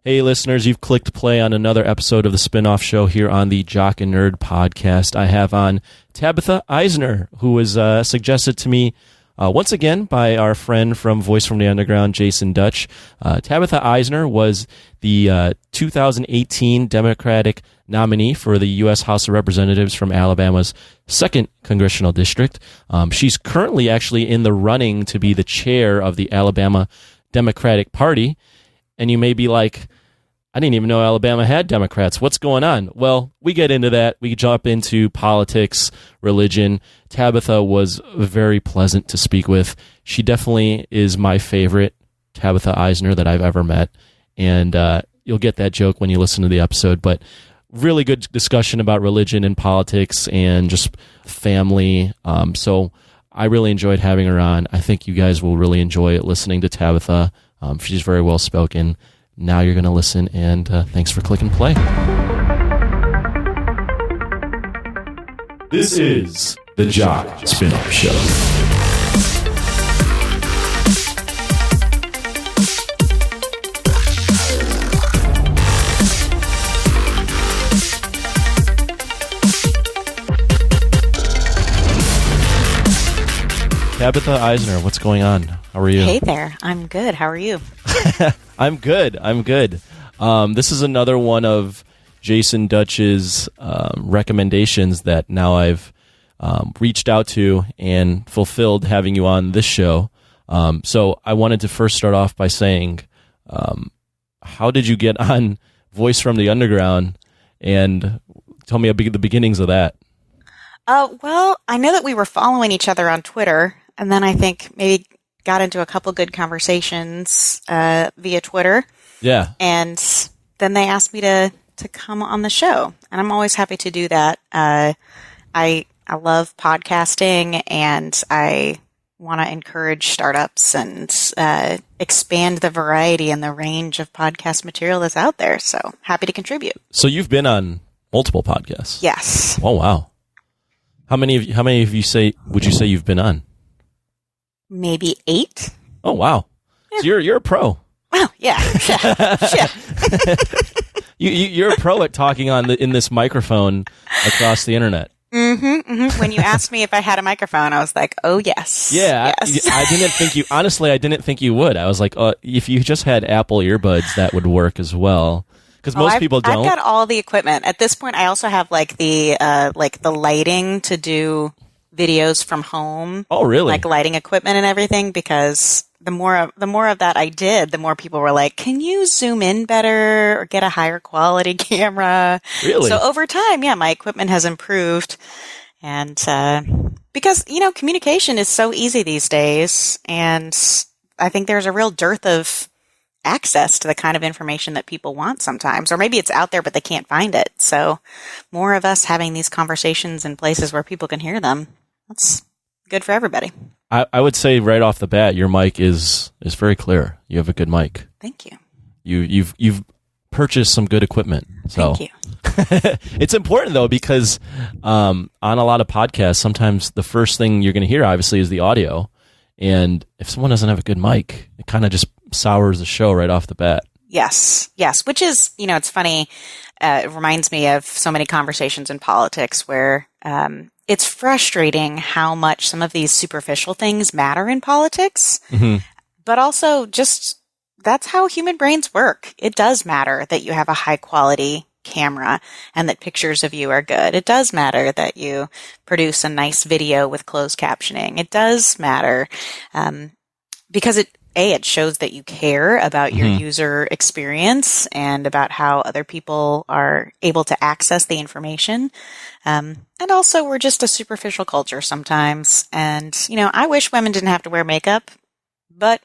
Hey, listeners, you've clicked play on another episode of the Spinoff Show here on the Jock and Nerd podcast. I have on Tabitha Isner, who was suggested to me once again by our friend from Voice from the Underground, Jason Dutch. Tabitha Isner was the 2018 Democratic nominee for the U.S. House of Representatives from Alabama's 2nd Congressional District. She's currently actually in the running to be the chair of the Alabama Democratic Party. And you may be like, I didn't even know Alabama had Democrats. What's going on? Well, we get into that. We jump into politics, religion. Tabitha was very pleasant to speak with. She definitely is my favorite Tabitha Isner that I've ever met. And you'll get that joke when you listen to the episode. But really good discussion about religion and politics and just family. So I really enjoyed having her on. I think you guys will really enjoy listening to Tabitha. She's very well spoken. Now you're going to listen, and thanks for clicking play. This is the Jock Spinoff Show. Tabitha Isner, what's going on? How are you? Hey there. I'm good. How are you? I'm good. This is another one of Jason Dutch's recommendations that now I've reached out to and fulfilled having you on this show. So I wanted to first start off by saying, how did you get on Voice from the Underground? And tell me the beginnings of that. Well, I know that we were following each other on Twitter, and then I think maybe got into a couple good conversations via Twitter. Yeah. And then they asked me to come on the show, and I'm always happy to do that. I love podcasting, and I want to encourage startups and expand the variety and the range of podcast material that's out there. So happy to contribute. So you've been on multiple podcasts. Yes. Oh, wow. How many of you would you say you've been on? Maybe 8. Oh, wow. Yeah. So you're a pro. Well, yeah. You're a pro at talking in this microphone across the internet. Mm-hmm. When you asked me if I had a microphone, I was like, "Oh yes." Yeah, yes. I didn't think you. Honestly, I didn't think you would. I was like, if you just had Apple earbuds, that would work as well. Because most people don't. I've got all the equipment at this point. I also have like the lighting to do videos from home. Oh, really? Like lighting equipment and everything. Because the more of that I did, the more people were like, "Can you zoom in better or get a higher quality camera?" Really? So over time, yeah, my equipment has improved, and because communication is so easy these days, and I think there's a real dearth of access to the kind of information that people want sometimes, or maybe it's out there but they can't find it. So more of us having these conversations in places where people can hear them, that's good for everybody. I would say right off the bat, your mic is very clear. You have a good mic. Thank you. You've purchased some good equipment. So. Thank you. It's important though, because on a lot of podcasts, sometimes the first thing you're going to hear obviously is the audio. And if someone doesn't have a good mic, it kind of just sours the show right off the bat. Yes. Which is, it's funny. It reminds me of so many conversations in politics where it's frustrating how much some of these superficial things matter in politics. Mm-hmm. But also just that's how human brains work. It does matter that you have a high quality camera and that pictures of you are good. It does matter that you produce a nice video with closed captioning. It does matter because it shows that you care about your user experience and about how other people are able to access the information. And also we're just a superficial culture sometimes. And, I wish women didn't have to wear makeup, but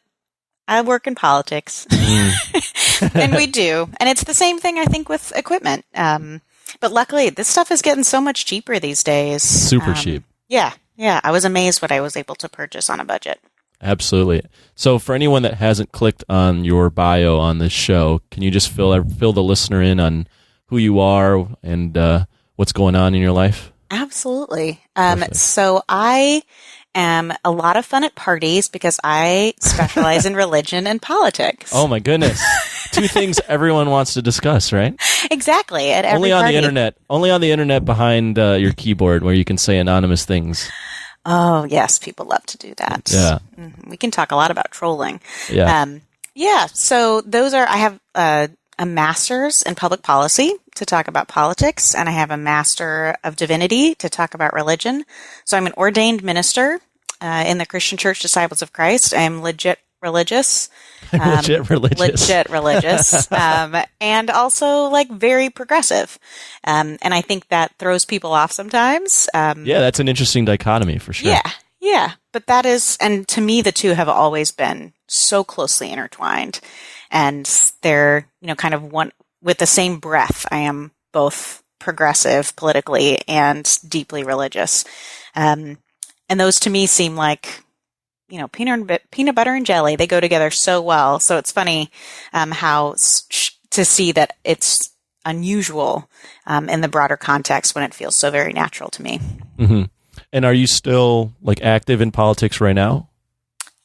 I work in politics and we do. And it's the same thing, I think, with equipment. But luckily this stuff is getting so much cheaper these days. Super cheap. Yeah. I was amazed what I was able to purchase on a budget. Absolutely. So for anyone that hasn't clicked on your bio on this show, can you just fill the listener in on who you are and what's going on in your life? Absolutely. So I am a lot of fun at parties because I specialize in religion and politics. Oh my goodness. Two things everyone wants to discuss, right? Exactly. At every Only on party. the internet. Only on the internet behind your keyboard where you can say anonymous things. Oh, yes. People love to do that. Yeah. We can talk a lot about trolling. Yeah. So I have a master's in public policy to talk about politics, and I have a master of divinity to talk about religion. So I'm an ordained minister in the Christian Church Disciples of Christ. I am legit religious. Legit religious. And also like very progressive. And I think that throws people off sometimes. Yeah, that's an interesting dichotomy for sure. Yeah. But that is, and to me, the two have always been so closely intertwined. And they're, kind of one with the same breath. I am both progressive politically and deeply religious. And those to me seem like, peanut butter and jelly, they go together so well. So it's funny to see that it's unusual in the broader context when it feels so very natural to me. Mm-hmm. And are you still active in politics right now?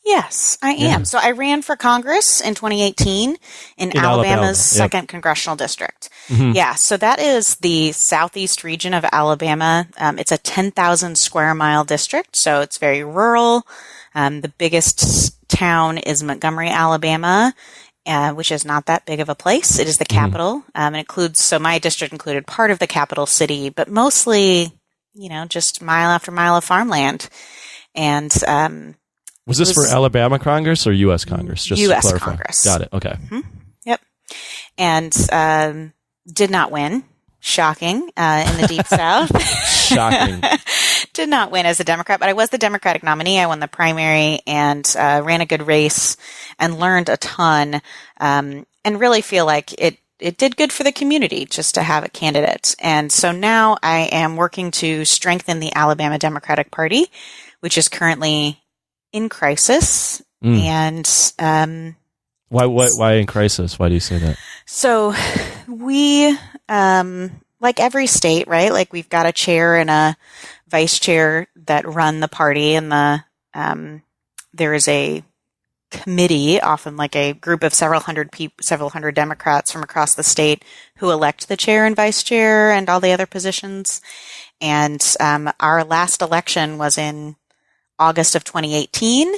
Yes, I am. So I ran for Congress in 2018 in Alabama's 2nd Congressional District. Mm-hmm. Yeah, so that is the southeast region of Alabama. It's a 10,000 square mile district, so it's very rural. The biggest town is Montgomery, Alabama, which is not that big of a place. It is the capital. My district included part of the capital city, but mostly, just mile after mile of farmland. And was this for Alabama Congress or U.S. Congress? Just U.S. to clarify. Congress. Got it. Okay. Mm-hmm. Yep. And did not win. Shocking. In the Deep South. Shocking. Did not win as a Democrat, but I was the Democratic nominee. I won the primary and ran a good race and learned a ton and really feel like it did good for the community just to have a candidate. And so now I am working to strengthen the Alabama Democratic Party, which is currently in crisis. And why in crisis? Why do you say that? So we like every state, right? Like we've got a chair and a vice chair that run the party, and there is a committee, often like a group of several hundred Democrats from across the state who elect the chair and vice chair and all the other positions. And our last election was in August of 2018,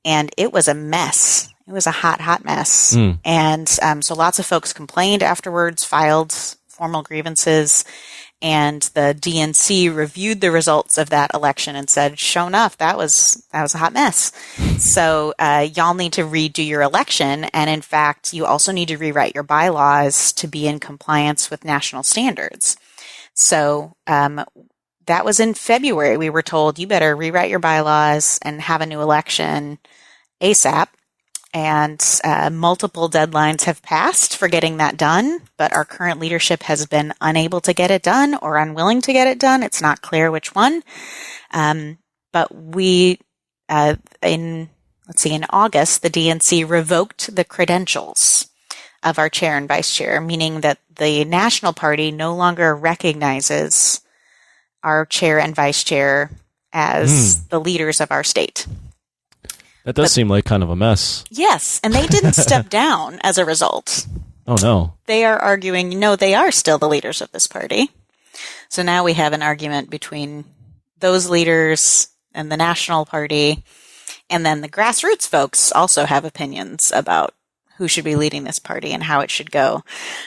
and it was a mess. It was a hot mess. And so lots of folks complained afterwards, filed formal grievances, and the DNC reviewed the results of that election and said, sure enough, that was a hot mess. So y'all need to redo your election, and in fact, you also need to rewrite your bylaws to be in compliance with national standards. So that was in February. We were told, you better rewrite your bylaws and have a new election ASAP. And multiple deadlines have passed for getting that done, but our current leadership has been unable to get it done or unwilling to get it done. It's not clear which one. But we, in August, the DNC revoked the credentials of our chair and vice chair, meaning that the national party no longer recognizes our chair and vice chair as the leaders of our state. That does seem like kind of a mess. Yes, and they didn't step down as a result. Oh, no. They are arguing, no, they are still the leaders of this party. So now we have an argument between those leaders and the national party, and then the grassroots folks also have opinions about who should be leading this party and how it should go.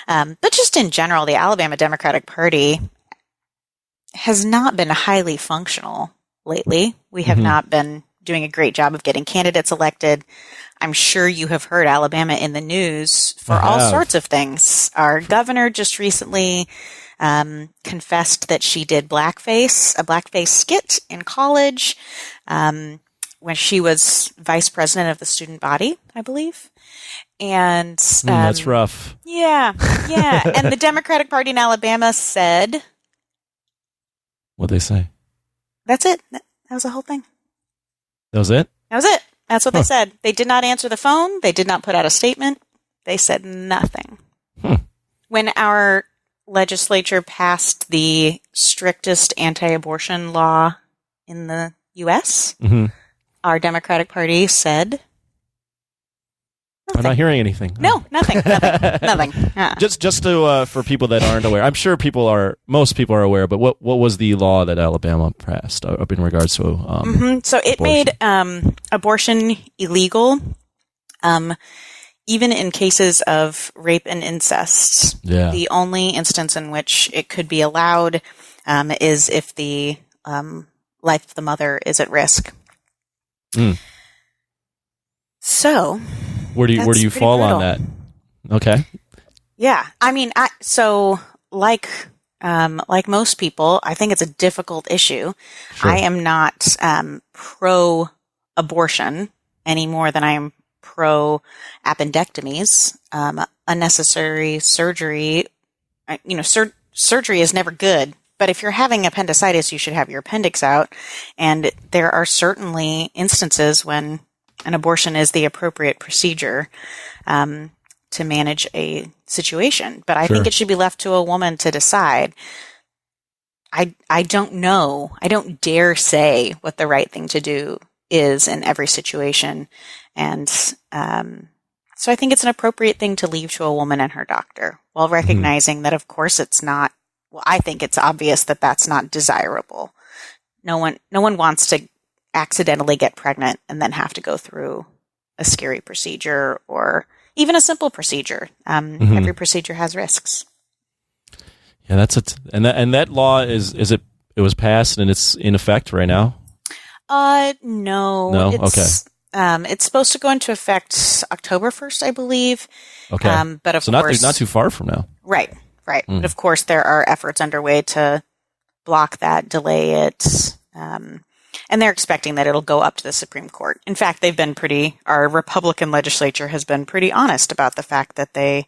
But just in general, the Alabama Democratic Party has not been highly functional lately. We have not been doing a great job of getting candidates elected. I'm sure you have heard Alabama in the news for all sorts of things. Our governor just recently confessed that she did a blackface skit in college when she was vice president of the student body, I believe. And that's rough. Yeah. And the Democratic Party in Alabama said, what'd they say? That's it. That was the whole thing. That was it? That was it. That's what they said. They did not answer the phone. They did not put out a statement. They said nothing. When our legislature passed the strictest anti-abortion law in the U.S., our Democratic Party said I'm not hearing anything. No, nothing. Just to for people that aren't aware, I'm sure most people are aware. But what was the law that Alabama passed up in regards to? So it made abortion illegal, even in cases of rape and incest. Yeah. The only instance in which it could be allowed is if the life of the mother is at risk. So. Where do you fall brutal. on that? Okay. Yeah, I mean, like most people, I think it's a difficult issue. Sure. I am not pro-abortion any more than I am pro-appendectomies. Unnecessary surgery, surgery is never good. But if you're having appendicitis, you should have your appendix out. And there are certainly instances when an abortion is the appropriate procedure to manage a situation. But I think it should be left to a woman to decide. I don't know. I don't dare say what the right thing to do is in every situation. And so I think it's an appropriate thing to leave to a woman and her doctor, while recognizing that, of course, it's not. Well, I think it's obvious that that's not desirable. No one wants to accidentally get pregnant and then have to go through a scary procedure or even a simple procedure. Every procedure has risks. Yeah, that's it. And that law it was passed and it's in effect right now? No. Okay. It's supposed to go into effect October 1st, I believe. Okay. But of course, not too far from now. Right. But of course, there are efforts underway to block that, delay it. And they're expecting that it'll go up to the Supreme Court. In fact, our Republican legislature has been pretty honest about the fact that they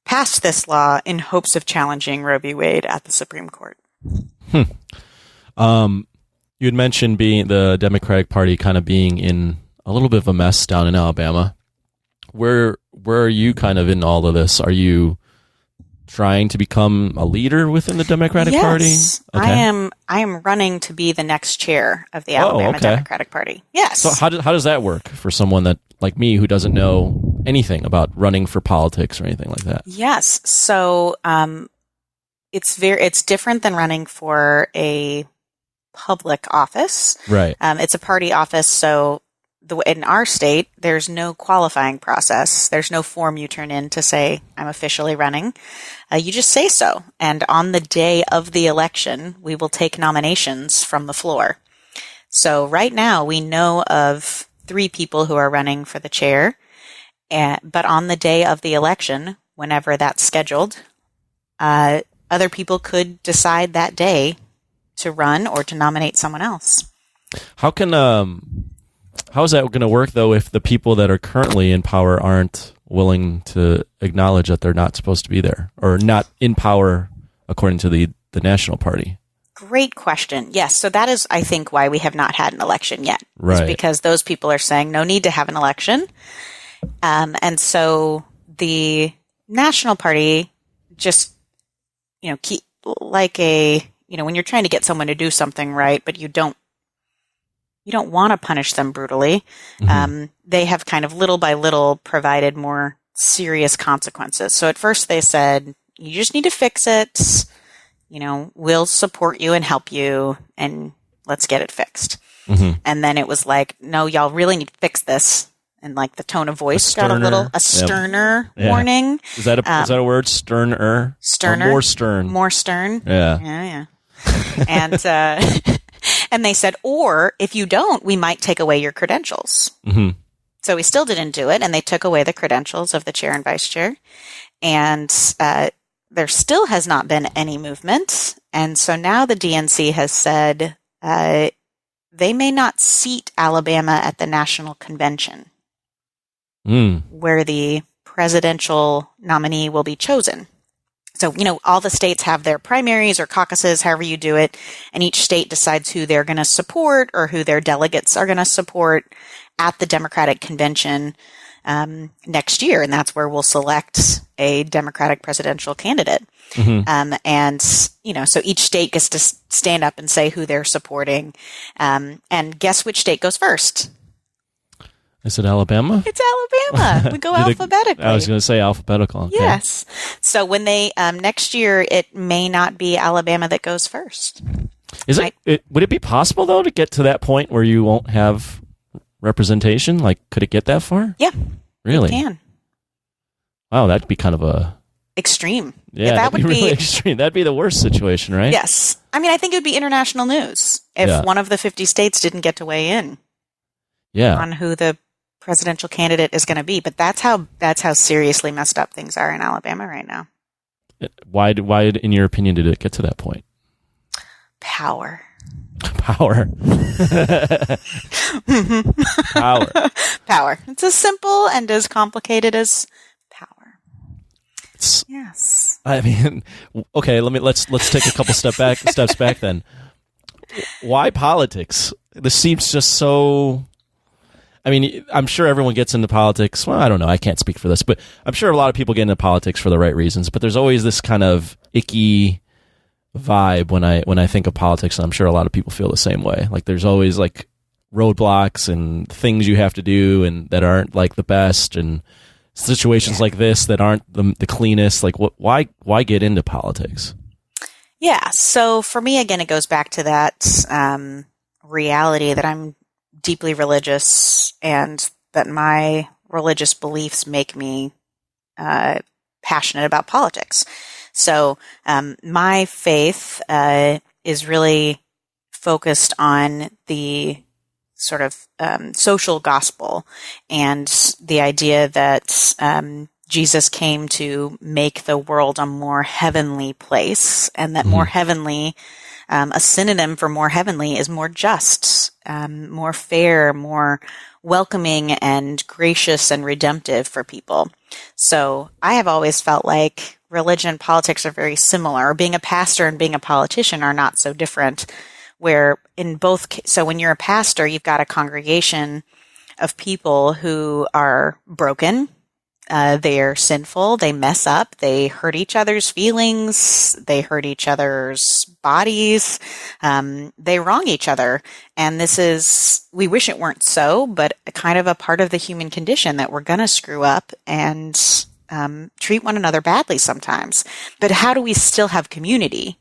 passed this law in hopes of challenging Roe v. Wade at the Supreme Court. You had mentioned the Democratic Party kind of being in a little bit of a mess down in Alabama. Where are you kind of in all of this? Are you trying to become a leader within the Democratic Party? Okay. I am running to be the next chair of the Alabama Democratic Party. Yes. So how does that work for someone that like me who doesn't know anything about running for politics or anything like that? Yes. So it's different than running for a public office. Right. It's a party office, so in our state, there's no qualifying process. There's no form you turn in to say, I'm officially running. You just say so. And on the day of the election, we will take nominations from the floor. So right now, we know of 3 people who are running for the chair. But on the day of the election, whenever that's scheduled, other people could decide that day to run or to nominate someone else. How is that going to work, though, if the people that are currently in power aren't willing to acknowledge that they're not supposed to be there or not in power according to the National Party? Great question. Yes. So that is, I think, why we have not had an election yet. Right. It's because those people are saying no need to have an election. And so the National Party just, keep like when you're trying to get someone to do something right, but you don't want to punish them brutally. They have kind of little by little provided more serious consequences. So at first they said, you just need to fix it. We'll support you and help you and let's get it fixed. And then it was like, no, y'all really need to fix this. And like the tone of voice got a sterner warning. Is that a word? Sterner? Sterner. Or more stern. More stern. Yeah. And, and they said, or if you don't, we might take away your credentials. So we still didn't do it, and they took away the credentials of the chair and vice chair. And there still has not been any movement. And so now the DNC has said they may not seat Alabama at the National Convention, where the presidential nominee will be chosen. So, all the states have their primaries or caucuses, however you do it, and each state decides who they're going to support or who their delegates are going to support at the Democratic Convention. next year, and that's where we'll select a Democratic presidential candidate. And, so each state gets to stand up and say who they're supporting. And guess which state goes first? Is it Alabama? It's Alabama. We go alphabetically. I was going to say alphabetical. Okay. Yes. So when they, next year, it may not be Alabama that goes first. Would it be possible, though, to get to that point where you won't have representation? Like, could it get that far? Yeah. Really? It can. Wow, that'd be kind of a... extreme. Yeah, that would be really extreme. That'd be the worst situation, right? Yes. I mean, I think it would be international news if one of the 50 states didn't get to weigh in on who the presidential candidate is going to be. But that's how seriously messed up things are in Alabama right now. Why, in your opinion, did it get to that point? Power. Power. Power. It's as simple and as complicated as power. Yes. I mean, okay, let's take a couple steps back then. Why politics? This seems just so... I mean, I'm sure everyone gets into politics. Well, I don't know. I can't speak for this, but I'm sure a lot of people get into politics for the right reasons. But there's always this kind of icky vibe when I think of politics, and I'm sure a lot of people feel the same way. Like there's always like roadblocks and things you have to do and that aren't like the best, and situations like this that aren't the cleanest. Like why get into politics? Yeah. So for me, again, it goes back to that reality that I'm deeply religious and that my religious beliefs make me passionate about politics. So my faith is really focused on the sort of social gospel and the idea that Jesus came to make the world a more heavenly place, and that more heavenly, a synonym for more heavenly is more just, more fair, more welcoming and gracious and redemptive for people. So I have always felt like religion and politics are very similar. Being a pastor and being a politician are not so different, where in both, so when you're a pastor, you've got a congregation of people who are broken, they are sinful, they mess up, they hurt each other's feelings, they hurt each other's bodies, they wrong each other. And this is, we wish it weren't so, but kind of a part of the human condition that we're going to screw up and treat one another badly sometimes. But how do we still have community?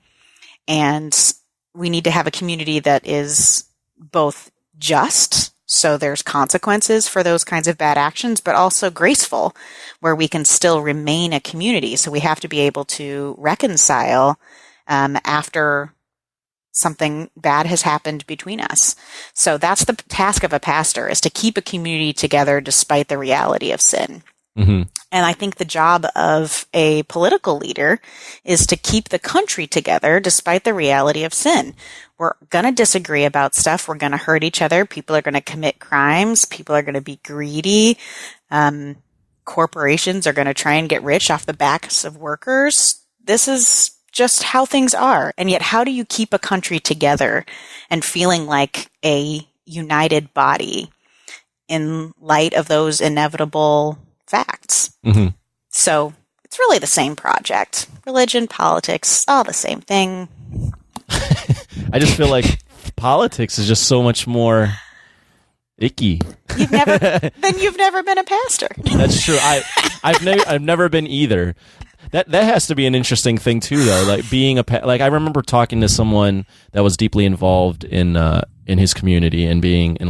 And we need to have a community that is both just, so there's consequences for those kinds of bad actions, but also graceful, where we can still remain a community. So we have to be able to reconcile after something bad has happened between us. So that's the task of a pastor, is to keep a community together despite the reality of sin. Mm-hmm. And I think the job of a political leader is to keep the country together despite the reality of sin. We're going to disagree about stuff. We're going to hurt each other. People are going to commit crimes. People are going to be greedy. Corporations are going to try and get rich off the backs of workers. This is just how things are. And yet, how do you keep a country together and feeling like a united body in light of those inevitable facts? Mm-hmm. So it's really the same project. Religion, politics, all the same thing. I just feel like politics is just so much more icky. You've never been a pastor. That's true. I've never been either. That has to be an interesting thing too, though. Like being I remember talking to someone that was deeply involved in his community and being in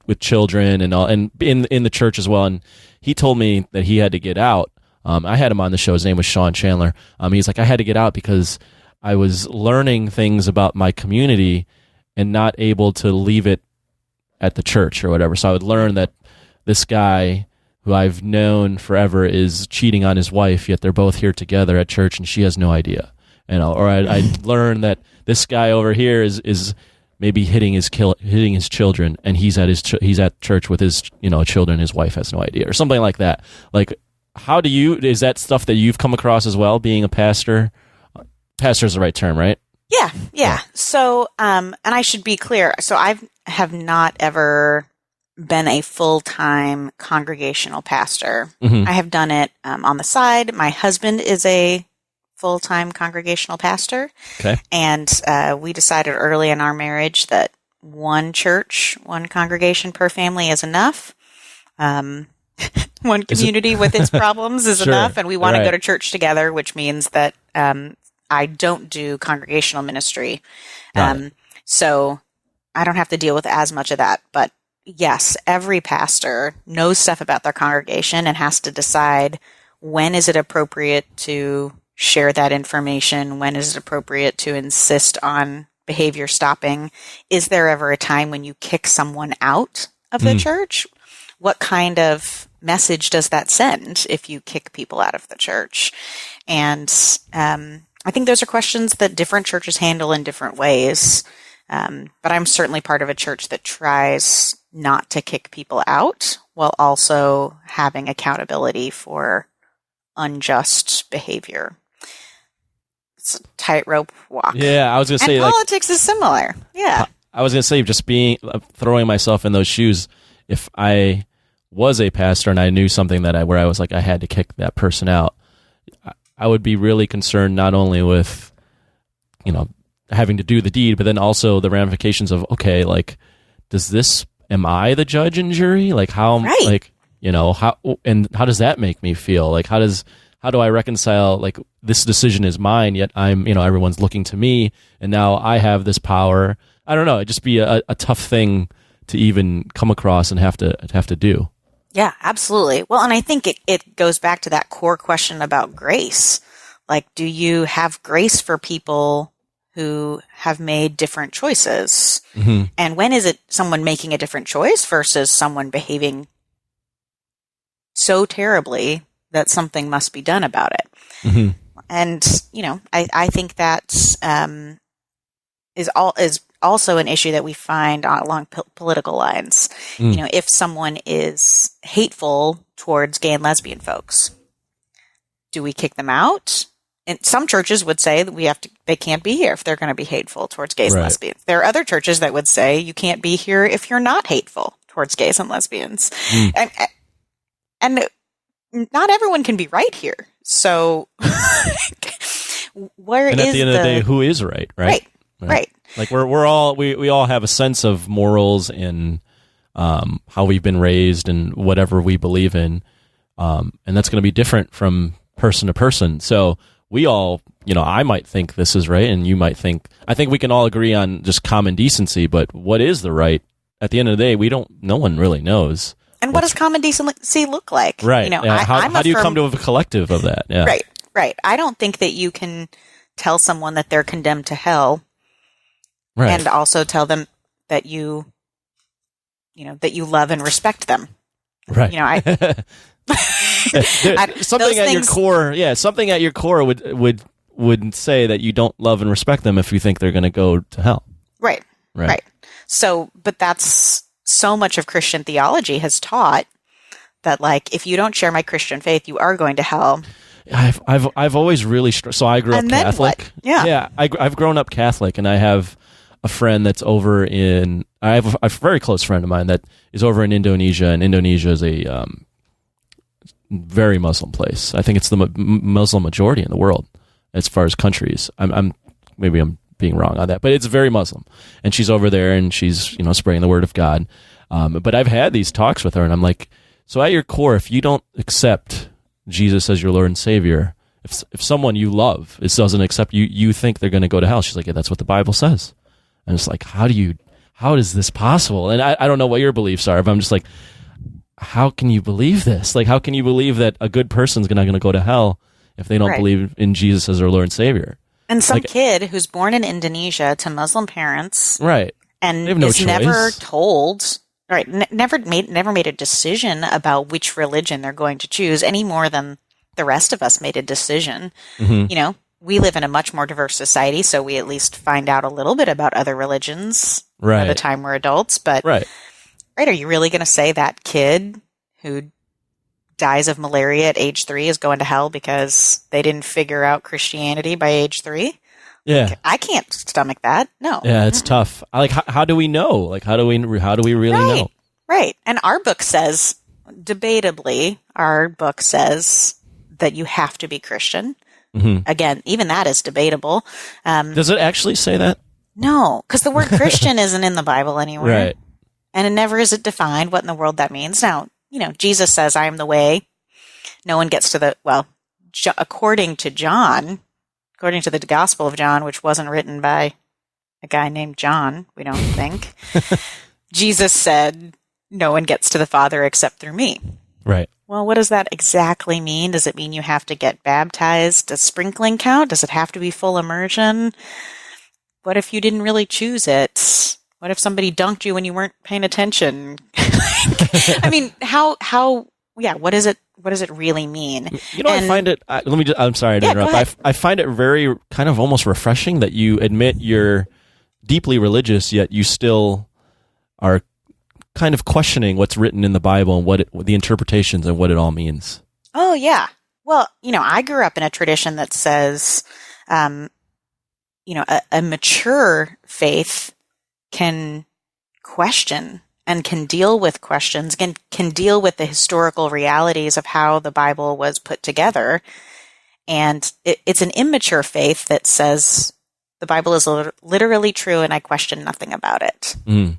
with children and all, and in the church as well. And he told me that he had to get out. I had him on the show. His name was Sean Chandler. He's like, I had to get out because I was learning things about my community and not able to leave it at the church or whatever. So I would learn that this guy who I've known forever is cheating on his wife, yet they're both here together at church and she has no idea. Or I'd learn that this guy over here is maybe hitting his children, and he's at church with his children. His wife has no idea, or something like that. Like, is that stuff that you've come across as well, being a pastor? Pastor is the right term, right? Yeah. So, and I should be clear. So I have not ever been a full-time congregational pastor. Mm-hmm. I have done it on the side. My husband is a full-time congregational pastor. Okay. And we decided early in our marriage that one church, one congregation per family is enough. One community with its problems is Sure. enough. And we want Right. to go to church together, which means that I don't do congregational ministry. So I don't have to deal with as much of that. But yes, every pastor knows stuff about their congregation and has to decide when is it appropriate to share that information, when is it appropriate to insist on behavior stopping. Is there ever a time when you kick someone out of the church? What kind of message does that send if you kick people out of the church? And I think those are questions that different churches handle in different ways. But I'm certainly part of a church that tries not to kick people out while also having accountability for unjust behavior. It's a tightrope walk. Yeah, I was going to say, and politics is similar. Yeah. I was going to say, just throwing myself in those shoes, if I was a pastor and I knew something where I was like, I had to kick that person out, I would be really concerned not only with, having to do the deed, but then also the ramifications of, okay, like, am I the judge and jury? Like, how, right. how does that make me feel? Like, how do I reconcile, like, this decision is mine, yet I'm, everyone's looking to me, and now I have this power. I don't know. It'd just be a tough thing to even come across and have to do. Yeah, absolutely. Well, and I think it goes back to that core question about grace. Like, do you have grace for people who have made different choices? Mm-hmm. And when is it someone making a different choice versus someone behaving so terribly that something must be done about it? Mm-hmm. And, I think that is also an issue that we find along political lines. If someone is hateful towards gay and lesbian folks, do we kick them out? And some churches would say that they can't be here if they're going to be hateful towards gays and lesbians. There are other churches that would say you can't be here if you're not hateful towards gays and lesbians. And not everyone can be right here. So where is and at the end of the day, who is right? Right. Like we all have a sense of morals and how we've been raised and whatever we believe in, and that's going to be different from person to person. So we all, I might think this is right, and you might think. I think we can all agree on just common decency, but what is the right? At the end of the day, no one really knows. And what does common decency look like? Right. How do you come to a collective of that? Yeah. Right. I don't think that you can tell someone that they're condemned to hell, and also tell them that you love and respect them. Right. Something at your core would say that you don't love and respect them if you think they're going to go to hell. Right. So, but that's so much of Christian theology has taught that, like, if you don't share my Christian faith, you are going to hell. I've always really so I grew up Catholic. What? Yeah. I've grown up Catholic, and I have a friend that's over in. I have a very close friend of mine that is over in Indonesia, and Indonesia is a very Muslim place. I think it's the Muslim majority in the world as far as countries. I'm being wrong on that, but it's very Muslim, and she's over there and she's spreading the word of God. But I've had these talks with her, and I'm like, so at your core, if you don't accept Jesus as your Lord and Savior, if someone you love doesn't accept you think they're going to go to hell. She's like, yeah, that's what the Bible says. And it's like, how is this possible? And I don't know what your beliefs are, but I'm just like, how can you believe this? Like, how can you believe that a good person's not going to go to hell if they don't believe in Jesus as their Lord and Savior? And some kid who's born in Indonesia to Muslim parents, right, and they have no is choice. never told, right, never made a decision about which religion they're going to choose any more than the rest of us made a decision. Mm-hmm. We live in a much more diverse society, so we at least find out a little bit about other religions by the time we're adults. But are you really going to say that kid who dies of malaria at age 3 is going to hell because they didn't figure out Christianity by age 3? Yeah, like, I can't stomach that. No. Yeah, it's tough. Like, how do we know? Like, how do we really know? Right. And our book says, debatably, that you have to be Christian. Mm-hmm. Again, even that is debatable. Does it actually say that? No, because the word Christian isn't in the Bible anywhere. Right. And it never is it defined what in the world that means. Now, Jesus says, I am the way. No one gets to according to the Gospel of John, which wasn't written by a guy named John, we don't think, Jesus said, no one gets to the Father except through me. Right. Well, what does that exactly mean? Does it mean you have to get baptized? Does sprinkling count? Does it have to be full immersion? What if you didn't really choose it? What if somebody dunked you when you weren't paying attention? I mean, what does it really mean? I find it, I'm sorry to interrupt. Go ahead. I find it very kind of almost refreshing that you admit you're deeply religious, yet you still are kind of questioning what's written in the Bible and the interpretations and what it all means. Oh, yeah. Well, I grew up in a tradition that says, a mature faith can question and can deal with questions, can deal with the historical realities of how the Bible was put together. And it's an immature faith that says the Bible is literally true and I question nothing about it. Mm.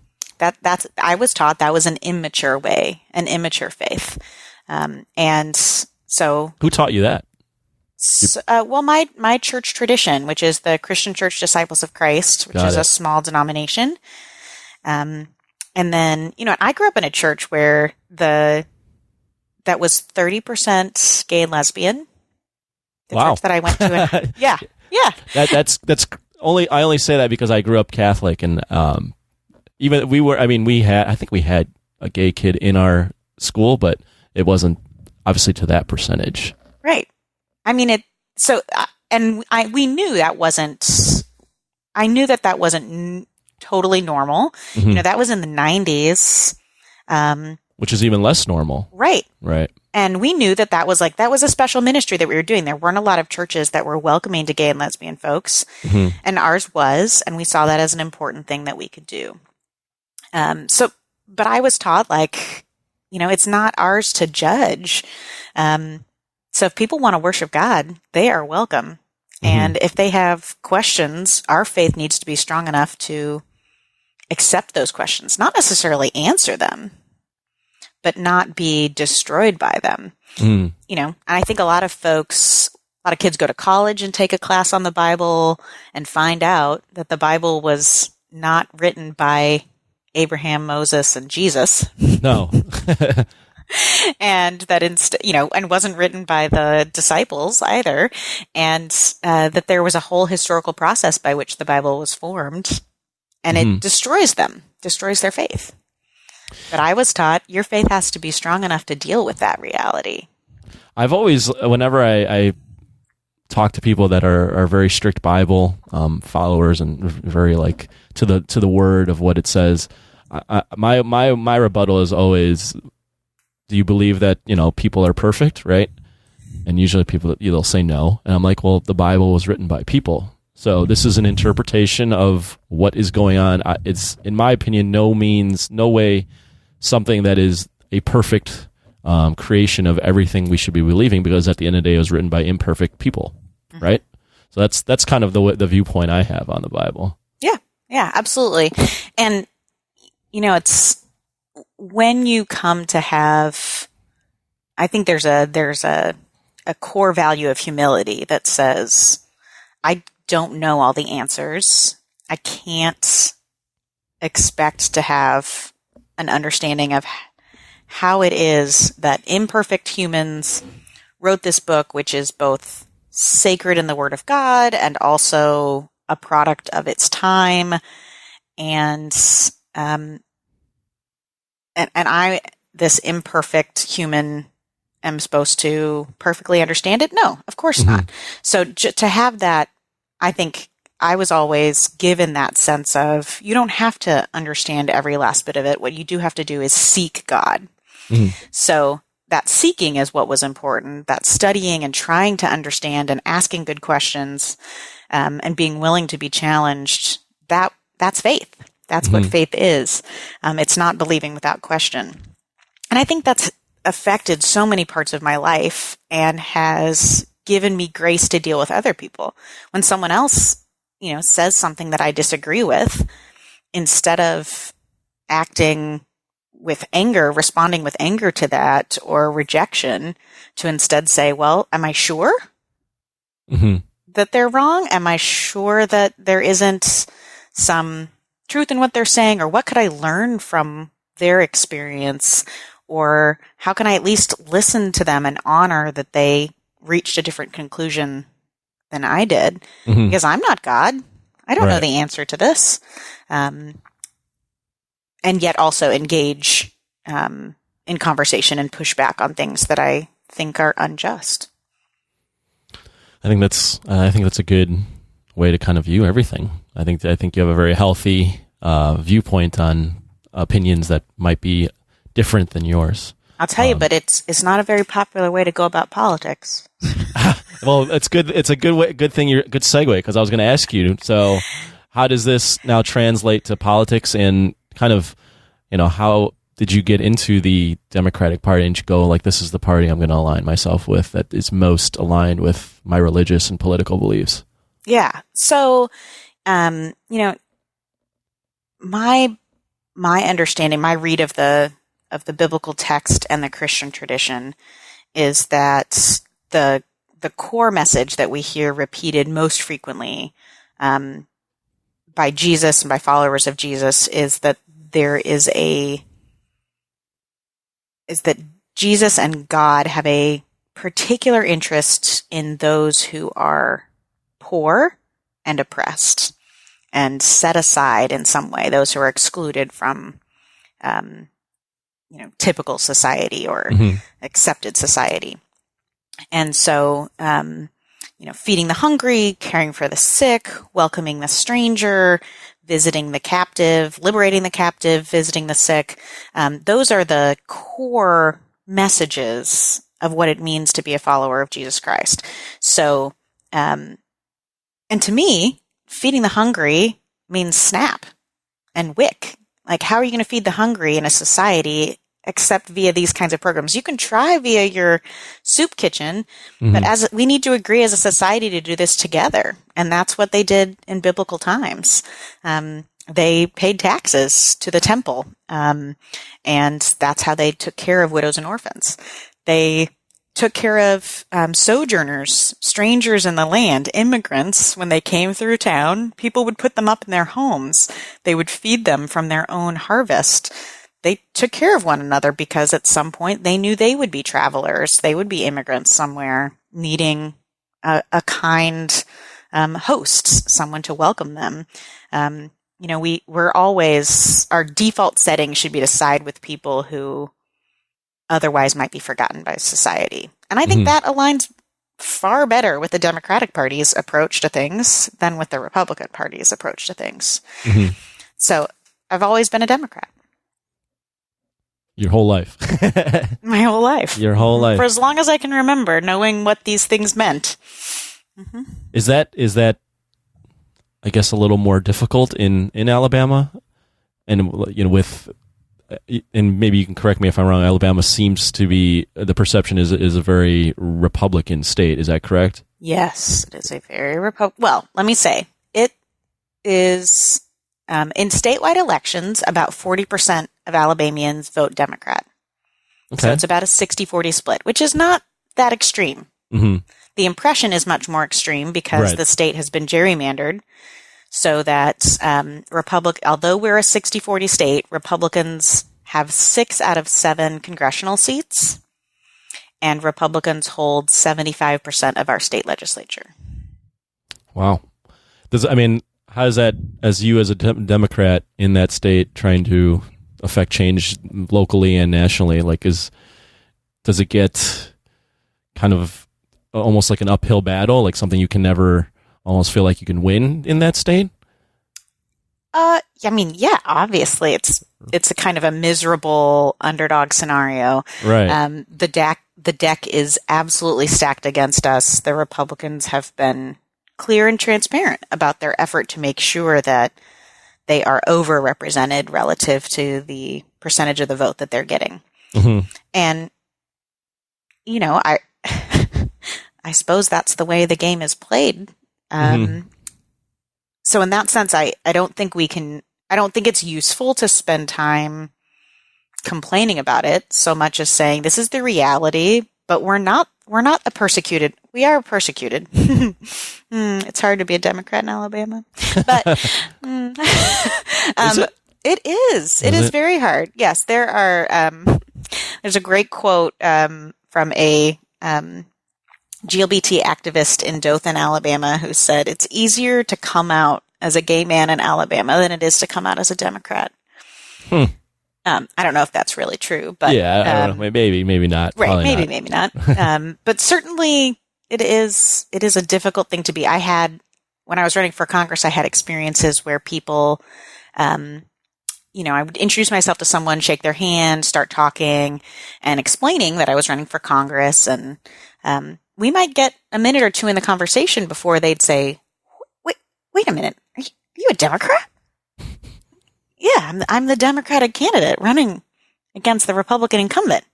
I was taught that was an immature way, an immature faith. And so. Who taught you that? My church tradition, which is the Christian Church Disciples of Christ, which is a small denomination. And then, I grew up in a church where that was 30% gay and lesbian. The church that I went to. Yeah. That's I only say that because I grew up Catholic, and even we had a gay kid in our school, but it wasn't obviously to that percentage. Right. I mean, we knew that wasn't, I knew that wasn't totally normal. Mm-hmm. That was in the 90s. Which is even less normal. Right. Right. And we knew that was a special ministry that we were doing. There weren't a lot of churches that were welcoming to gay and lesbian folks. Mm-hmm. And ours was, and we saw that as an important thing that we could do. But I was taught it's not ours to judge. So if people want to worship God, they are welcome. Mm-hmm. And if they have questions, our faith needs to be strong enough to accept those questions, not necessarily answer them, but not be destroyed by them. Mm. And I think a lot of kids go to college and take a class on the Bible and find out that the Bible was not written by Abraham, Moses, and Jesus. No. And that and wasn't written by the disciples either. And that there was a whole historical process by which the Bible was formed, and it destroys their faith. But I was taught your faith has to be strong enough to deal with that reality. I've always, whenever I talk to people that are very strict Bible followers and very to the word of what it says, my rebuttal is always, do you believe that people are perfect, right? And usually people they'll say no, and I'm like, well, the Bible was written by people, so this is an interpretation of what is going on. It's, in my opinion, no way something that is a perfect creation of everything we should be believing, because at the end of the day, it was written by imperfect people, right? So that's kind of the viewpoint I have on the Bible. Yeah, absolutely. And it's when you come to have, I think there's a core value of humility that says, I don't know all the answers. I can't expect to have an understanding of how it is that imperfect humans wrote this book, which is both sacred in the Word of God and also a product of its time. And I, this imperfect human, am supposed to perfectly understand it? No, of course not. So to have that, I think I was always given that sense of, you don't have to understand every last bit of it. What you do have to do is seek God. So that seeking is what was important, that studying and trying to understand and asking good questions, and being willing to be challenged, that's faith. That's what faith is. It's not believing without question. And I think that's affected so many parts of my life and has given me grace to deal with other people. When someone else, says something that I disagree with, instead of acting with anger, responding with anger to that or rejection, to instead say, well, am I sure that they're wrong? Am I sure that there isn't some truth in what they're saying? Or what could I learn from their experience? Or how can I at least listen to them and honor that they reached a different conclusion than I did? Because I'm not God. I don't know the answer to this. And yet also engage in conversation and push back on things that I think are unjust. I think that's a good way to kind of view everything. I think you have a very healthy viewpoint on opinions that might be different than yours. I'll tell you, but it's not a very popular way to go about politics. Well, it's good. It's a good segue, because I was going to ask you. So, how does this now translate to politics, and kind of, how did you get into the Democratic Party and you go like, this is the party I'm going to align myself with that is most aligned with my religious and political beliefs? Yeah. So, my understanding, my read of the biblical text and the Christian tradition is that the core message that we hear repeated most frequently by Jesus and by followers of Jesus is that that Jesus and God have a particular interest in those who are poor and oppressed and set aside in some way, those who are excluded from typical society or accepted society. And so, feeding the hungry, caring for the sick, welcoming the stranger, visiting the captive, liberating the captive, visiting the sick. Those are the core messages of what it means to be a follower of Jesus Christ. So, and to me, feeding the hungry means SNAP and WIC. Like, how are you going to feed the hungry in a society except via these kinds of programs? You can try via your soup kitchen, but we need to agree as a society to do this together. And that's what they did in biblical times. They paid taxes to the temple. And that's how they took care of widows and orphans. They took care of sojourners, strangers in the land, immigrants. When they came through town, people would put them up in their homes. They would feed them from their own harvest. They took care of one another because at some point they knew they would be travelers. They would be immigrants somewhere needing a kind host, someone to welcome them. We're always, our default setting should be to side with people who otherwise might be forgotten by society. And I think that aligns far better with the Democratic Party's approach to things than with the Republican Party's approach to things. So I've always been a Democrat. Your whole life. My whole life. Your whole life. For as long as I can remember, knowing what these things meant. Is that, I guess, a little more difficult in Alabama? And, and maybe you can correct me if I'm wrong, Alabama seems to be, the perception is a very Republican state. Is that correct? Yes, it is a very well, let me say, it is, in statewide elections, about 40% of Alabamians vote Democrat. Okay. So it's about a 60-40 split, which is not that extreme. The impression is much more extreme because the state has been gerrymandered so that although we're a 60-40 state, Republicans have 6 out of 7 congressional seats, and Republicans hold 75% of our state legislature. Wow. How is that, as you as a Democrat in that state trying to affect change locally and nationally, does it get kind of almost like an uphill battle, like something you can never almost feel like you can win in that state? Yeah, obviously it's a kind of a miserable underdog scenario. Right. The deck is absolutely stacked against us. The Republicans have been clear and transparent about their effort to make sure that they are overrepresented relative to the percentage of the vote that they're getting. Mm-hmm. And, you know, I suppose that's the way the game is played. So in that sense, I don't think I don't think it's useful to spend time complaining about it so much as saying this is the reality, but we're not persecuted. We are persecuted. It's hard to be a Democrat in Alabama, but it is. It is very hard. Yes, there are. There's a great quote from a GLBT activist in Dothan, Alabama, who said, "It's easier to come out as a gay man in Alabama than it is to come out as a Democrat." I don't know if that's really true, but yeah, I don't know. Maybe not. Right? Probably Maybe not. But certainly, it is a difficult thing to be. When I was running for Congress, I had experiences where people, I would introduce myself to someone, shake their hand, start talking, and explaining that I was running for Congress, and we might get a minute or two in the conversation before they'd say, "Wait a minute, are you a Democrat?" Yeah, I'm the Democratic candidate running against the Republican incumbent.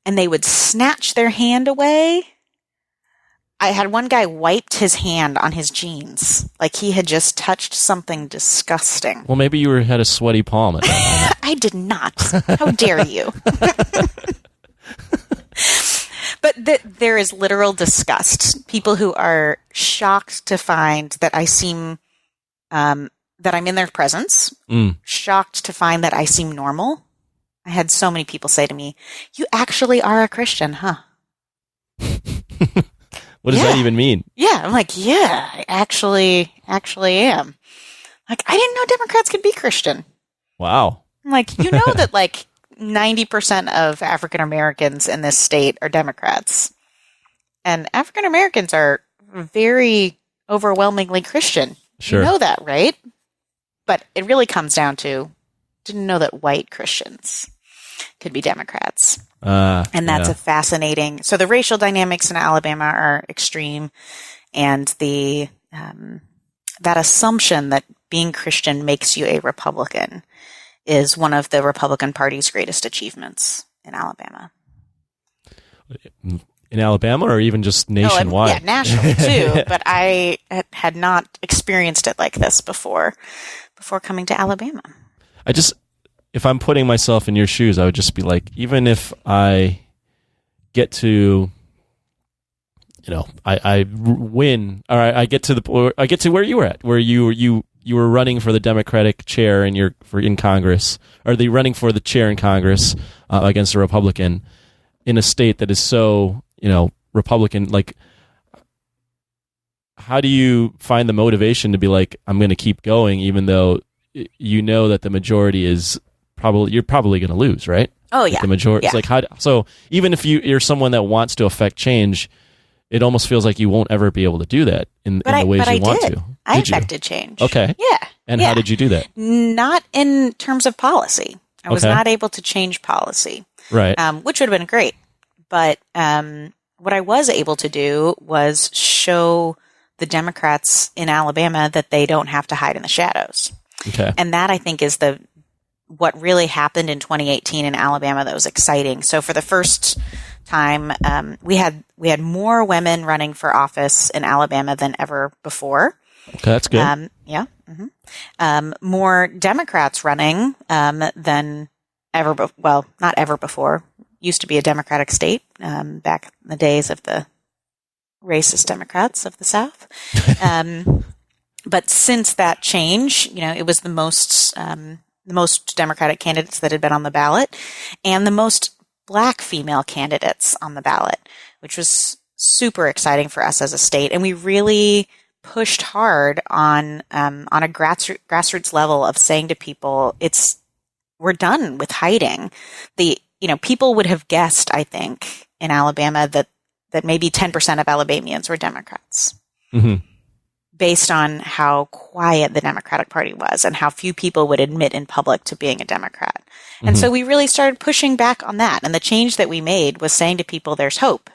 And they would snatch their hand away. I had one guy wiped his hand on his jeans like he had just touched something disgusting. Well, maybe you had a sweaty palm at that moment. I did not. How dare you? But there is literal disgust. People who are shocked to find that I seem... that I'm in their presence, shocked to find that I seem normal. I had so many people say to me, "You actually are a Christian, huh?" What does that even mean? Yeah, I'm like, yeah, I actually am. Like, I didn't know Democrats could be Christian. Wow. I'm like, you know that like 90% of African Americans in this state are Democrats. And African Americans are very overwhelmingly Christian. Sure. You know that, right? But it really comes down to, didn't know that white Christians could be Democrats. And that's a fascinating... So the racial dynamics in Alabama are extreme, and the that assumption that being Christian makes you a Republican is one of the Republican Party's greatest achievements in Alabama. In Alabama, or even just nationwide? Yeah, nationally too. But I had not experienced it like this before coming to Alabama. If I'm putting myself in your shoes, I would just be like, even if I get to, I win, or I get to where you were at, where you were running for the Democratic chair in Congress, or running for the chair in Congress against a Republican in a state that is so, Republican. Like, how do you find the motivation to be like, I'm going to keep going, even though you know that the majority is you're probably going to lose, right? Oh yeah, like the majority. Yeah. It's like so even if you're someone that wants to affect change, it almost feels like you won't ever be able to do that in the ways you want to. I affected change. Okay. Yeah. And how did you do that? Not in terms of policy. I was not able to change policy, right? Which would have been great. But what I was able to do was show the Democrats in Alabama that they don't have to hide in the shadows. Okay. And that, I think, is what really happened in 2018 in Alabama that was exciting. So for the first time, we had more women running for office in Alabama than ever before. Okay, that's good. Yeah. Mm-hmm. More Democrats running than ever. Well, not ever before. Used to be a Democratic state back in the days of the racist Democrats of the South. But since that change, it was the most Democratic candidates that had been on the ballot, and the most Black female candidates on the ballot, which was super exciting for us as a state. And we really pushed hard on a grassroots level of saying to people, we're done with hiding. People would have guessed, I think, in Alabama that maybe 10% of Alabamians were Democrats. Mm-hmm. Based on how quiet the Democratic Party was and how few people would admit in public to being a Democrat. And so we really started pushing back on that. And the change that we made was saying to people, there's hope.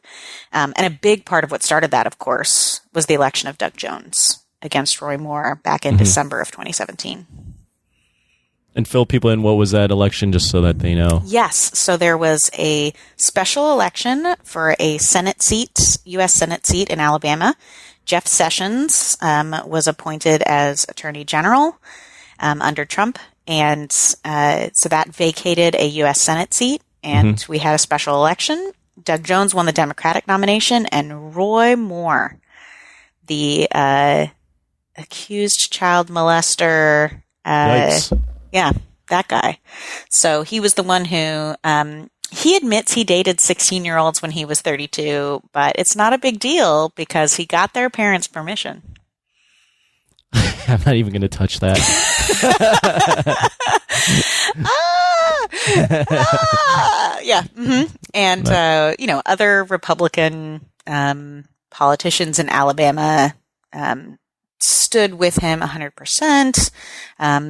And a big part of what started that, of course, was the election of Doug Jones against Roy Moore back in December of 2017. And fill people in, what was that election, just so that they know? Yes. So there was a special election for a Senate seat, U.S. Senate seat in Alabama. Jeff Sessions was appointed as Attorney General under Trump. And so that vacated a U.S. Senate seat, and we had a special election. Doug Jones won the Democratic nomination, and Roy Moore, the accused child molester, yeah, that guy. So he was the one who, he admits he dated 16-year-olds when he was 32, but it's not a big deal because he got their parents' permission. I'm not even going to touch that. Yeah. And, other Republican politicians in Alabama stood with him 100%.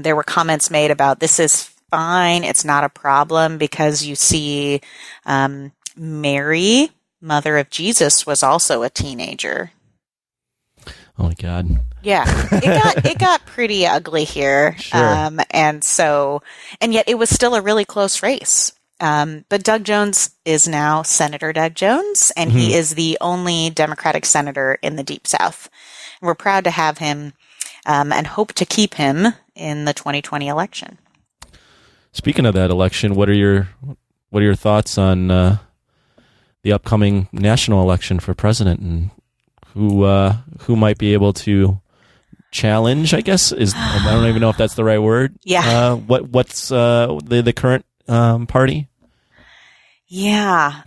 There were comments made about this is fine. It's not a problem because you see Mary, mother of Jesus, was also a teenager. Oh my God. Yeah, it got pretty ugly here. Sure. And yet it was still a really close race. But Doug Jones is now Senator Doug Jones, and he is the only Democratic senator in the Deep South. We're proud to have him, and hope to keep him in the 2020 election. Speaking of that election, what are your thoughts on the upcoming national election for president, and who might be able to challenge? I guess I don't even know if that's the right word. Yeah. What's the current party? Yeah.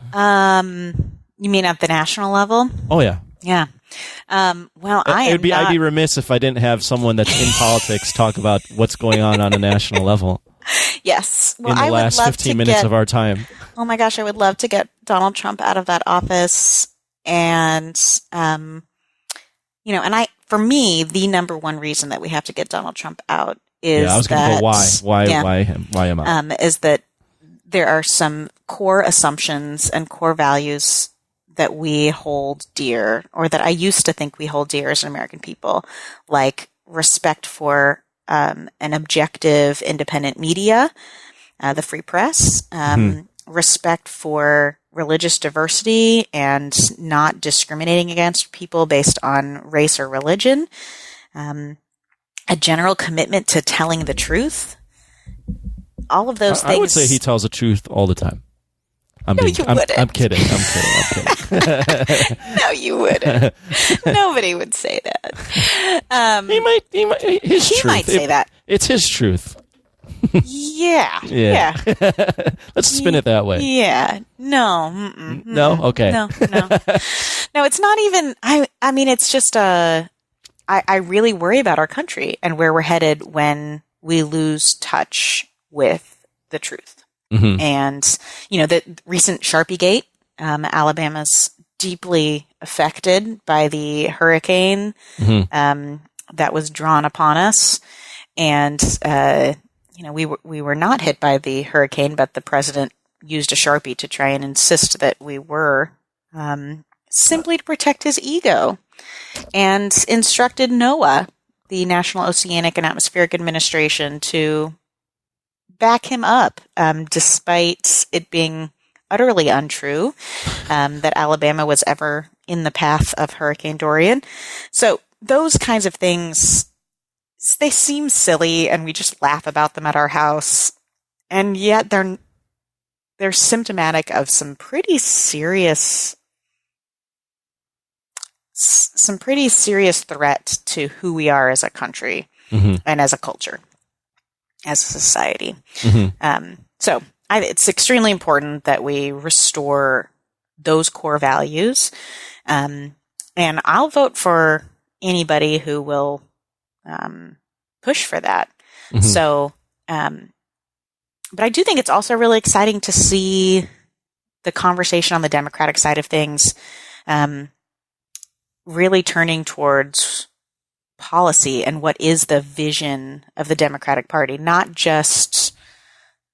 You mean at the national level? Oh yeah. Yeah. I'd be remiss if I didn't have someone that's in politics talk about what's going on a national level. Yes. Well, in the last 15 minutes of our time. Oh my gosh, I would love to get Donald Trump out of that office. And, for me, the number one reason that we have to get Donald Trump out is I was going to go why him? Why am I? Is that there are some core assumptions and core values that we hold dear, or that I used to think we hold dear as an American people, like respect for an objective, independent media, the free press, respect for religious diversity and not discriminating against people based on race or religion, a general commitment to telling the truth. All of those things. I would say he tells the truth all the time. I'm kidding. No, you wouldn't. Nobody would say that. He might. He might say that. It's his truth. Yeah. Let's spin it that way. Yeah. No. No. Okay. No. No. It's not even. I mean, it's just I really worry about our country and where we're headed when we lose touch with the truth. And the recent Sharpiegate, Alabama's deeply affected by the hurricane that was drawn upon us, and we were not hit by the hurricane, but the president used a Sharpie to try and insist that we were, simply to protect his ego, and instructed NOAA, the National Oceanic and Atmospheric Administration, to back him up, despite it being utterly untrue that Alabama was ever in the path of Hurricane Dorian. So those kinds of things, they seem silly, and we just laugh about them at our house, and yet they're symptomatic of some pretty serious threat to who we are as a country and as a culture, as a society. So it's extremely important that we restore those core values. And I'll vote for anybody who will push for that. So, but I do think it's also really exciting to see the conversation on the Democratic side of things really turning towards policy and what is the vision of the Democratic Party, not just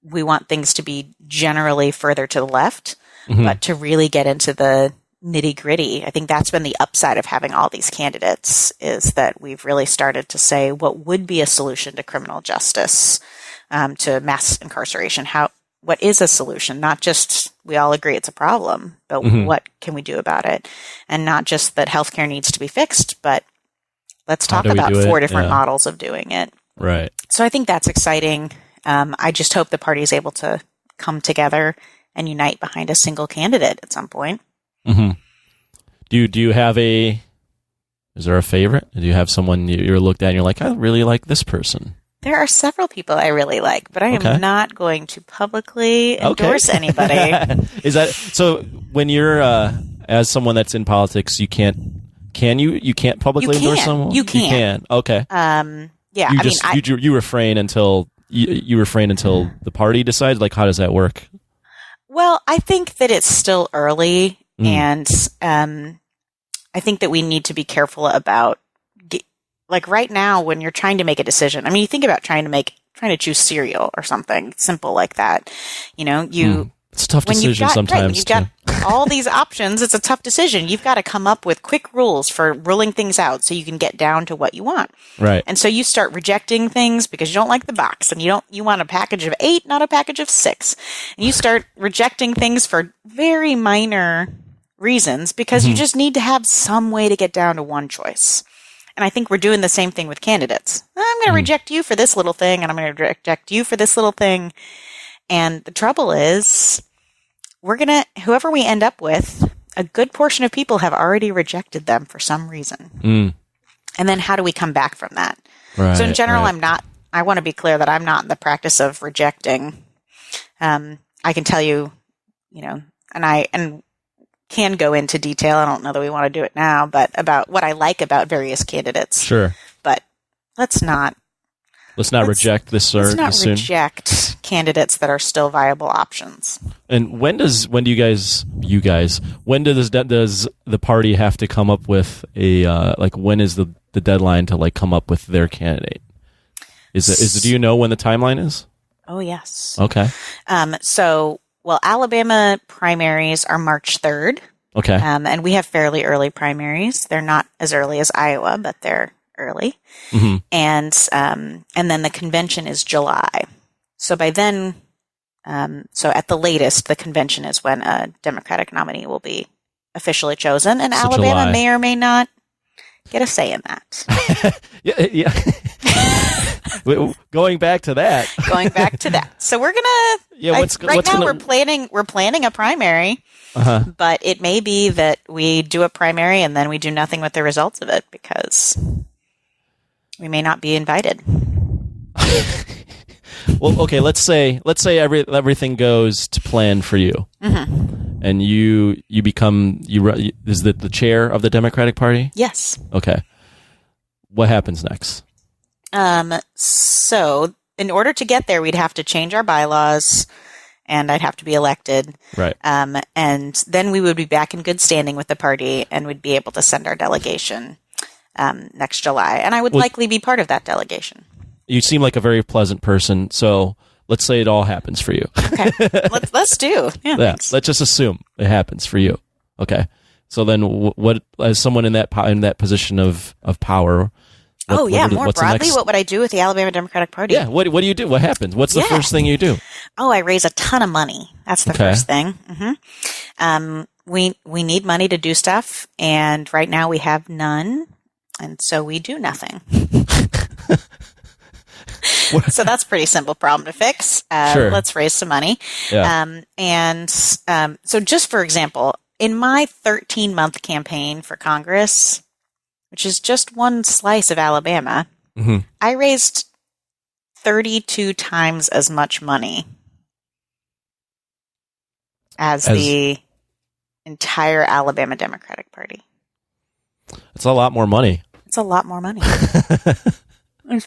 we want things to be generally further to the left, but to really get into the nitty-gritty. I think that's been the upside of having all these candidates, is that we've really started to say what would be a solution to criminal justice, to mass incarceration. What is a solution? Not just we all agree it's a problem, but what can we do about it? And not just that healthcare needs to be fixed, but let's talk about 4 different models of doing it. Right. So I think that's exciting. I just hope the party is able to come together and unite behind a single candidate at some point. Mm-hmm. Do you have is there a favorite? Do you have someone you're looked at and you're like, I really like this person? There are several people I really like, but I am not going to publicly endorse anybody. Is that so? When you're as someone that's in politics, you can't. Can you? You can't publicly endorse someone. You can. Okay. Yeah. You refrain until you refrain until the party decides. Like, how does that work? Well, I think that it's still early, and I think that we need to be careful about. Like right now, when you're trying to make a decision, I mean, you think about trying to choose cereal or something simple like that. It's a tough decision sometimes. When you've got all these options, it's a tough decision. You've got to come up with quick rules for ruling things out so you can get down to what you want. Right. And so you start rejecting things because you don't like the box and you want a package of 8, not a package of 6. And you start rejecting things for very minor reasons because you just need to have some way to get down to one choice. And I think we're doing the same thing with candidates. I'm going to reject you for this little thing, and I'm going to reject you for this little thing. And the trouble is, whoever we end up with, a good portion of people have already rejected them for some reason. And then how do we come back from that? Right, so in general, I want to be clear that I'm not in the practice of rejecting. I can tell you, and can go into detail. I don't know that we want to do it now, but about what I like about various candidates. Sure. But let's not reject this soon. Let's not reject candidates that are still viable options. And when does the party have to come up with when is the deadline to come up with their candidate? Do you know when the timeline is? Oh, yes. Okay. Alabama primaries are March 3rd. Okay. And we have fairly early primaries. They're not as early as Iowa, but they're early. Mm-hmm. And then the convention is July. So by then, at the latest, the convention is when a Democratic nominee will be officially chosen. And Alabama may or may not get a say in that. Yeah. Going back to that. So we're gonna. We're planning a primary, but it may be that we do a primary and then we do nothing with the results of it because we may not be invited. Well, okay. Let's say everything goes to plan for you, and you become is the chair of the Democratic Party? Yes. Okay. What happens next? So in order to get there, we'd have to change our bylaws and I'd have to be elected. Right. And then we would be back in good standing with the party and we'd be able to send our delegation, next July. And I would likely be part of that delegation. You seem like a very pleasant person. So let's say it all happens for you. Okay. Let's do. Yeah. Let's just assume it happens for you. Okay. So then what as someone in that position of power, more broadly, what would I do with the Alabama Democratic Party? Yeah, what do you do? What happens? What's the first thing you do? Oh, I raise a ton of money. That's the first thing. Mm-hmm. We need money to do stuff, and right now we have none, and so we do nothing. So that's a pretty simple problem to fix. Sure. Let's raise some money. Yeah. So just for example, in my 13-month campaign for Congress, which is just one slice of Alabama, I raised 32 times as much money as the entire Alabama Democratic Party. It's a lot more money. It's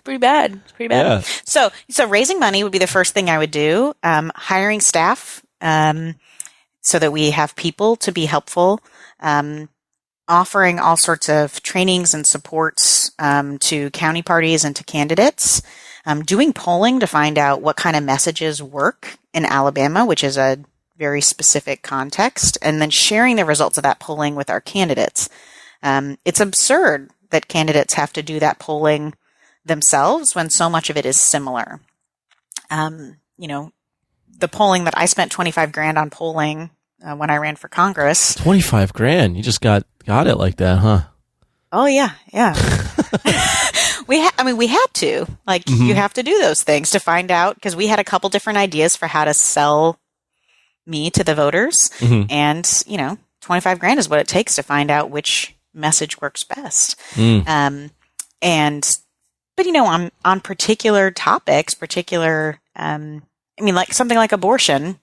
pretty bad. Yeah. So raising money would be the first thing I would do. Hiring staff, so that we have people to be helpful. Offering all sorts of trainings and supports to county parties and to candidates, doing polling to find out what kind of messages work in Alabama, which is a very specific context, and then sharing the results of that polling with our candidates. It's absurd that candidates have to do that polling themselves when so much of it is similar. The polling that I spent $25,000 on polling when I ran for Congress. $25,000. You just got it like that, huh? Oh yeah. We had to, you have to do those things to find out, because we had a couple different ideas for how to sell me to the voters. And, $25,000 is what it takes to find out which message works best. But on particular topics, something like abortion,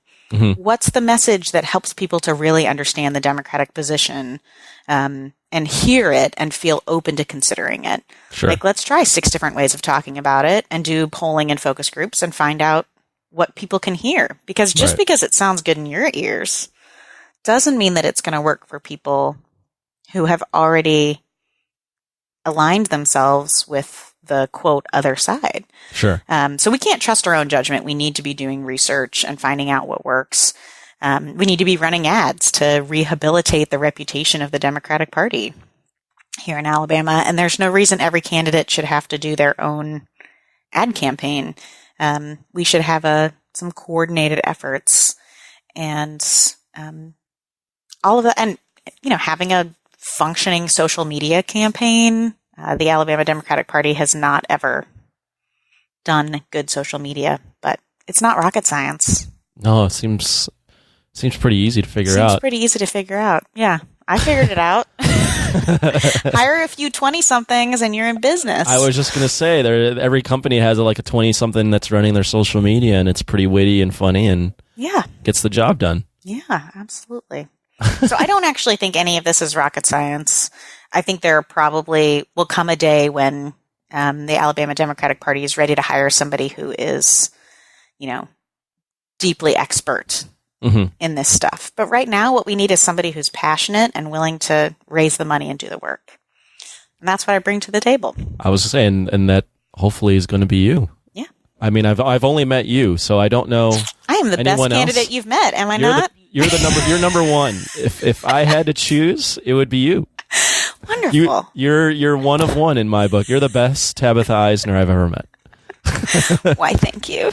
what's the message that helps people to really understand the Democratic position, and hear it and feel open to considering it? Sure. Let's try 6 different ways of talking about it and do polling and focus groups and find out what people can hear. Because just because it sounds good in your ears doesn't mean that it's going to work for people who have already aligned themselves with the quote other side. Sure. So we can't trust our own judgment. We need to be doing research and finding out what works. We need to be running ads to rehabilitate the reputation of the Democratic Party here in Alabama. And there's no reason every candidate should have to do their own ad campaign. We should have some coordinated efforts, and all of that. And, having a functioning social media campaign. The Alabama Democratic Party has not ever done good social media, but it's not rocket science. No, it seems pretty easy to figure out. Seems pretty easy to figure out. Yeah, I figured it out. Hire a few 20-somethings and you're in business. I was just going to say, every company has a 20-something that's running their social media, and it's pretty witty and funny and gets the job done. Yeah, absolutely. So I don't actually think any of this is rocket science. I think there probably will come a day when the Alabama Democratic Party is ready to hire somebody who is, deeply expert in this stuff. But right now, what we need is somebody who's passionate and willing to raise the money and do the work. And that's what I bring to the table. I was saying, and that hopefully is going to be you. Yeah. I mean, I've only met you, so I don't know. I am the best candidate you've met, am I not? You're number one. If I had to choose, it would be you. Wonderful. You're one of one in my book. You're the best Tabitha Isner I've ever met. Why, thank you.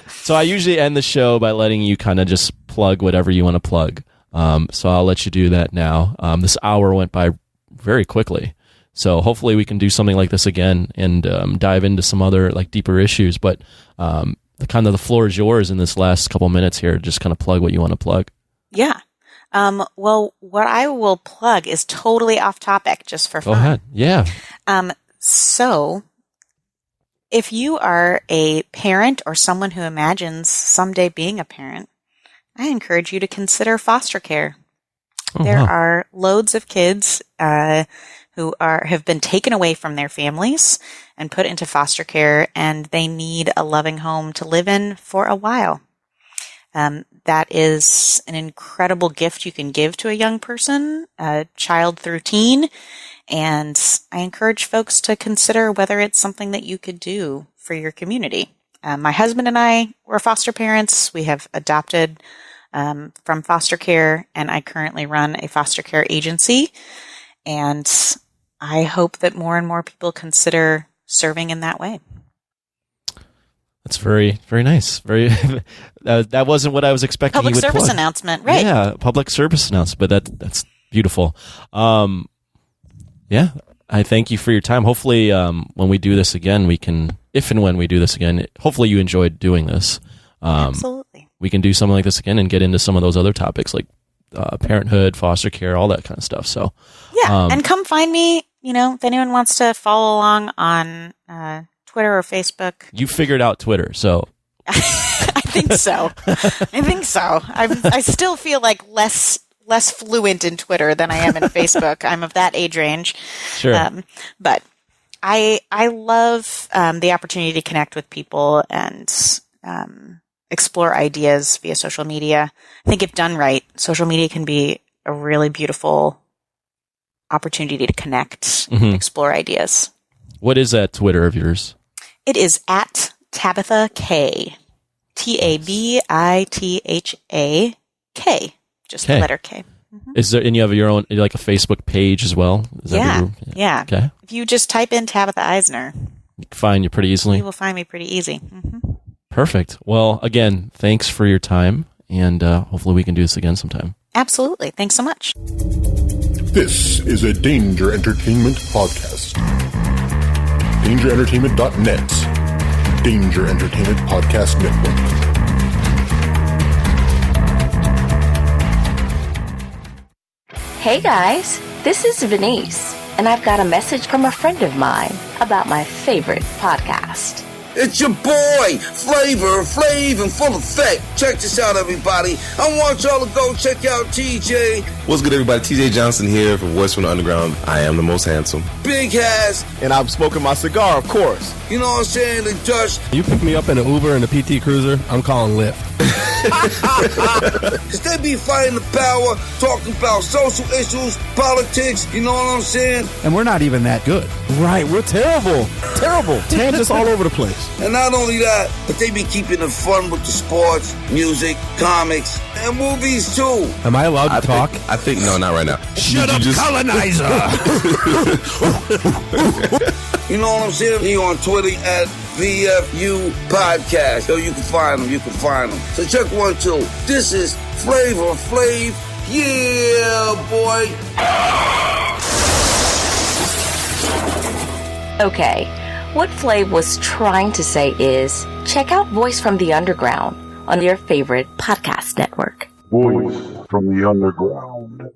So I usually end the show by letting you kind of just plug whatever you want to plug. So I'll let you do that now. This hour went by very quickly. So hopefully we can do something like this again and dive into some other deeper issues. But the floor is yours in this last couple minutes here. Just kind of plug what you want to plug. Yeah. Well, what I will plug is totally off topic, just for fun. Go ahead. Yeah. So if you are a parent or someone who imagines someday being a parent, I encourage you to consider foster care. There are loads of kids who have been taken away from their families and put into foster care, and they need a loving home to live in for a while. That is an incredible gift you can give to a young person, a child through teen, and I encourage folks to consider whether it's something that you could do for your community. My husband and I were foster parents. We have adopted from foster care, and I currently run a foster care agency, and I hope that more and more people consider serving in that way. That's very, very nice. Very. That wasn't what I was expecting. Public service announcement, right? Yeah, public service announcement. But that's beautiful. Yeah, I thank you for your time. Hopefully, when we do this again, we can. If and when we do this again, hopefully you enjoyed doing this. Absolutely. We can do something like this again and get into some of those other topics like parenthood, foster care, all that kind of stuff. So yeah, and come find me. If anyone wants to follow along on Twitter or Facebook. You figured out Twitter, so. I think so. I still feel like less fluent in Twitter than I am in Facebook. I'm of that age range. Sure. But I love the opportunity to connect with people and explore ideas via social media. I think if done right, social media can be a really beautiful opportunity to connect and explore ideas. What is that Twitter of yours? It is at Tabitha K. Tabitha K. Just the letter K. Is there, and you have your own, like a Facebook page as well? Is that yeah. Okay. If you just type in Tabitha Isner, You can find you pretty easily. You will find me pretty easy. Mm-hmm. Perfect. Well, again, thanks for your time, and hopefully we can do this again sometime. Absolutely. Thanks so much. This is a Danger Entertainment podcast. DangerEntertainment.net. Danger Entertainment Podcast Network. Hey guys, this is Venice, and I've got a message from a friend of mine about my favorite podcast. It's your boy, Flavor Flav in full effect. Check this out, everybody. I want y'all to go check out TJ. What's good, everybody? TJ Johnson here for Voice from the Underground. I am the most handsome. Big Has. And I'm smoking my cigar, of course. You know what I'm saying? The Dutch. You pick me up in an Uber and a PT Cruiser, I'm calling Lyft. Because they be fighting the power, talking about social issues, politics, you know what I'm saying? And we're not even that good. Right, we're terrible. Terrible. Tangents all over the place. And not only that, but they be keeping it fun with the sports, music, comics, and movies too. Am I allowed to talk? I think, no, not right now. Shut up, colonizer! You know what I'm saying? He on Twitter at VFU Podcast. So you can find them. So check 1, 2. This is Flavor Flav. Yeah, boy. Okay, what Flav was trying to say is, check out Voice from the Underground on your favorite podcast network. Voice from the Underground.